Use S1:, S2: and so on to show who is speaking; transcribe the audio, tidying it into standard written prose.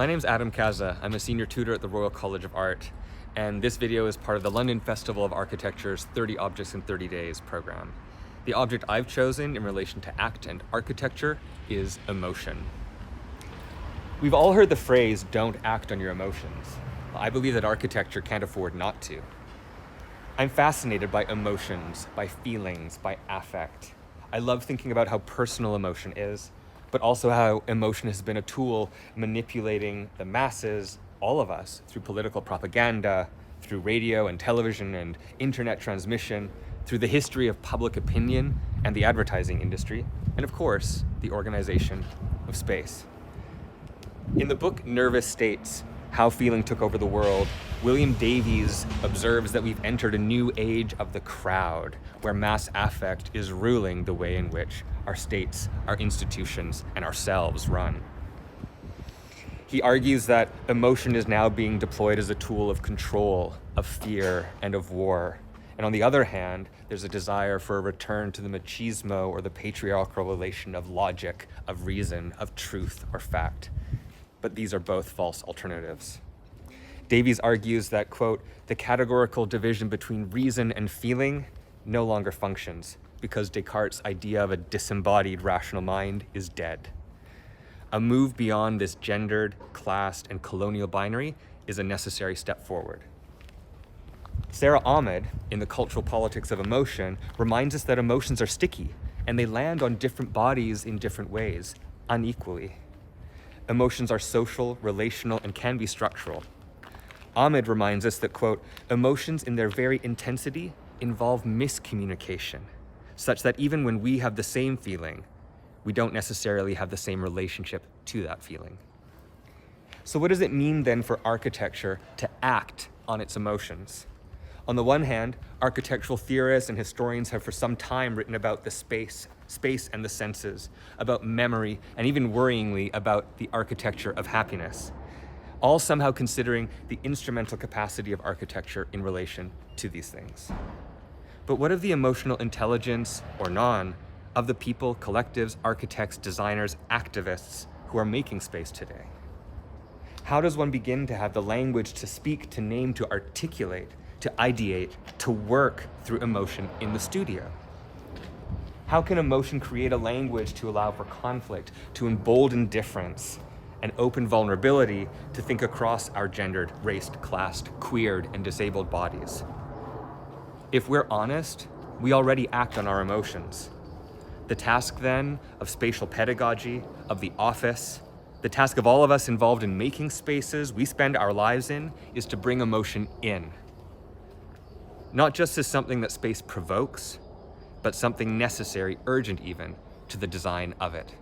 S1: My name's Adam Kaasa. I'm a senior tutor at the Royal College of Art, and this video is part of the London Festival of Architecture's 30 Objects in 30 Days program. The object I've chosen in relation to act and architecture is emotion. We've all heard the phrase, "don't act on your emotions." I believe that architecture can't afford not to. I'm fascinated by emotions, by feelings, by affect. I love thinking about how personal emotion is, but also how emotion has been a tool manipulating the masses, all of us, through political propaganda, through radio and television and internet transmission, through the history of public opinion and the advertising industry, and of course, the organization of space. In the book Nervous States, How Feeling Took Over the World, William Davies observes that we've entered a new age of the crowd, where mass affect is ruling the way in which our states, our institutions, and ourselves run. He argues that emotion is now being deployed as a tool of control, of fear, and of war. And on the other hand, there's a desire for a return to the machismo or the patriarchal relation of logic, of reason, of truth or fact. But these are both false alternatives. Davies argues that, quote, the categorical division between reason and feeling no longer functions because Descartes' idea of a disembodied rational mind is dead. A move beyond this gendered, classed, and colonial binary is a necessary step forward. Sarah Ahmed, in The Cultural Politics of Emotion, reminds us that emotions are sticky and they land on different bodies in different ways, unequally. Emotions are social, relational, and can be structural. Ahmed reminds us that, quote, emotions in their very intensity involve miscommunication, such that even when we have the same feeling, we don't necessarily have the same relationship to that feeling. So what does it mean then for architecture to act on its emotions? On the one hand, architectural theorists and historians have for some time written about the space and the senses, about memory, and even worryingly about the architecture of happiness, all somehow considering the instrumental capacity of architecture in relation to these things. But what of the emotional intelligence, or non, of the people, collectives, architects, designers, activists who are making space today? How does one begin to have the language to speak, to name, to articulate, to ideate, to work through emotion in the studio? How can emotion create a language to allow for conflict, to embolden difference, and open vulnerability to think across our gendered, raced, classed, queered, and disabled bodies? If we're honest, we already act on our emotions. The task then of spatial pedagogy, of the office, the task of all of us involved in making spaces we spend our lives in is to bring emotion in. Not just as something that space provokes, but something necessary, urgent even, to the design of it.